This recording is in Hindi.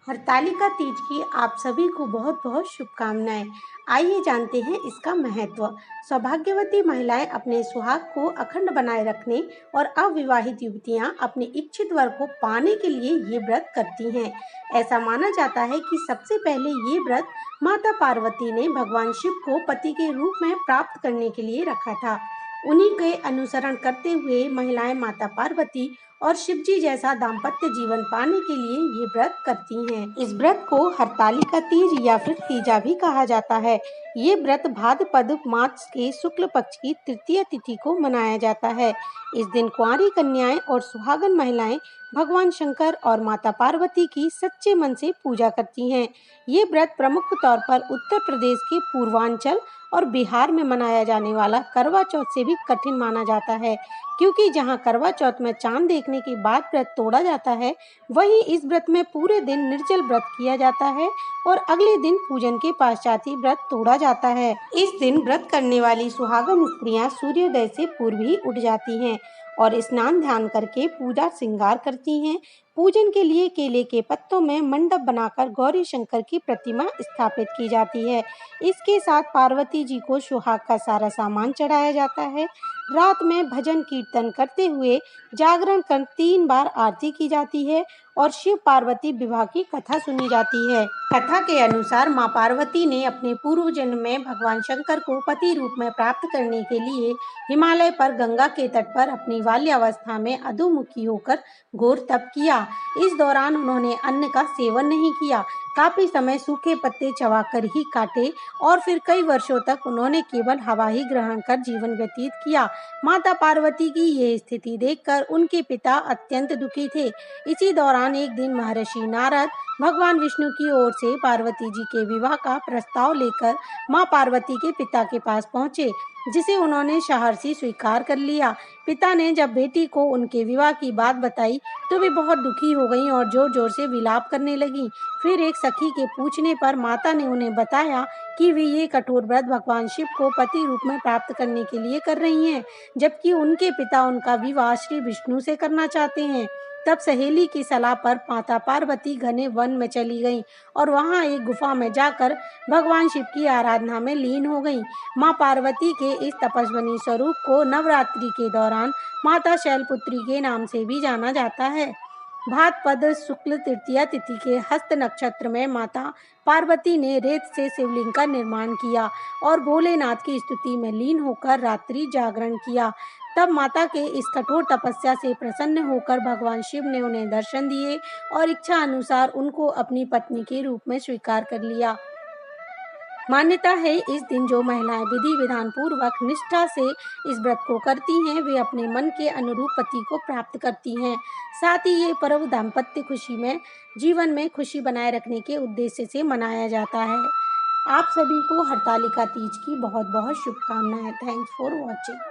हरतालिका तीज की आप सभी को बहुत बहुत शुभकामनाएं। आइए जानते हैं इसका महत्व। सौभाग्यवती महिलाएं अपने सुहाग को अखंड बनाए रखने और अविवाहित युवतियां अपने इच्छित वर को पाने के लिए ये व्रत करती हैं। ऐसा माना जाता है कि सबसे पहले ये व्रत माता पार्वती ने भगवान शिव को पति के रूप में प्राप्त करने के लिए रखा था। उन्हीं के अनुसरण करते हुए महिलाएं माता पार्वती और शिवजी जैसा दाम्पत्य जीवन पाने के लिए ये व्रत करती हैं। इस व्रत को हरतालिका तीज या फिर तीजा भी कहा जाता है। ये व्रत भाद्रपद मास के शुक्ल पक्ष की तृतीय तिथि को मनाया जाता है। इस दिन कुंवारी कन्याएं और सुहागन महिलाएं भगवान शंकर और माता पार्वती की सच्चे मन से पूजा करती हैं। ये व्रत प्रमुख तौर पर उत्तर प्रदेश के पूर्वांचल और बिहार में मनाया जाने वाला करवा चौथ से भी कठिन माना जाता है, क्योंकि जहां करवा चौथ में चांद देखने के बाद व्रत तोड़ा जाता है, वहीं इस व्रत में पूरे दिन निर्जल व्रत किया जाता है और अगले दिन पूजन के पश्चात ही व्रत तोड़ा जाता है। इस दिन व्रत करने वाली सुहागन स्त्रियां सूर्योदय से पूर्व ही उठ जाती हैं और स्नान ध्यान करके पूजा श्रृंगार करती हैं। पूजन के लिए केले के पत्तों में मंडप बनाकर गौरी शंकर की प्रतिमा स्थापित की जाती है। इसके साथ पार्वती जी को सुहाग का सारा सामान चढ़ाया जाता है। रात में भजन कीर्तन करते हुए जागरण कर 3 बार आरती की जाती है और शिव पार्वती विवाह की कथा सुनी जाती है। कथा के अनुसार मां पार्वती ने अपने पूर्व जन्म में भगवान शंकर को पति रूप में प्राप्त करने के लिए हिमालय पर गंगा के तट पर अपनी बाल्यावस्था में अधोमुखी होकर घोर तप किया। इस दौरान उन्होंने अन्न का सेवन नहीं किया, काफी समय सूखे पत्ते चबाकर ही काटे और फिर कई वर्षों तक उन्होंने केवल हवा ही ग्रहण कर जीवन व्यतीत किया। माता पार्वती की ये स्थिति देखकर उनके पिता अत्यंत दुखी थे। इसी दौरान एक दिन महर्षि नारद भगवान विष्णु की ओर से पार्वती जी के विवाह का प्रस्ताव लेकर मां पार्वती के पिता के पास पहुंचे, जिसे उन्होंने सहर्षि स्वीकार कर लिया। पिता ने जब बेटी को उनके विवाह की बात बताई तो वे बहुत दुखी हो गईं और जोर जोर से विलाप करने लगीं। फिर एक सखी के पूछने पर माता ने उन्हें बताया कि वे ये कठोर व्रत भगवान शिव को पति रूप में प्राप्त करने के लिए कर रही हैं, जबकि उनके पिता उनका विवाह श्री विष्णु से करना चाहते हैं। तब सहेली की सलाह पर माता पार्वती घने वन में चली गईं और वहां एक गुफा में जाकर भगवान शिव की आराधना में लीन हो गईं। मां पार्वती के इस तपस्विनी स्वरूप को नवरात्रि के दौरान माता शैलपुत्री के नाम से भी जाना जाता है। भाद्रपद शुक्ल तृतीया तिथि के हस्त नक्षत्र में माता पार्वती ने रेत से शिवलिंग का निर्माण किया और भोलेनाथ की स्तुति में लीन होकर रात्रि जागरण किया। तब माता के इस कठोर तपस्या से प्रसन्न होकर भगवान शिव ने उन्हें दर्शन दिए और इच्छा अनुसार उनको अपनी पत्नी के रूप में स्वीकार कर लिया। मान्यता है इस दिन जो महिलाएं विधि विधान पूर्वक निष्ठा से इस व्रत को करती हैं, वे अपने मन के अनुरूप पति को प्राप्त करती हैं। साथ ही ये पर्व दाम्पत्य खुशी में जीवन में खुशी बनाए रखने के उद्देश्य से मनाया जाता है। आप सभी को हरतालिका तीज की बहुत बहुत शुभकामनाएं। Thanks for watching.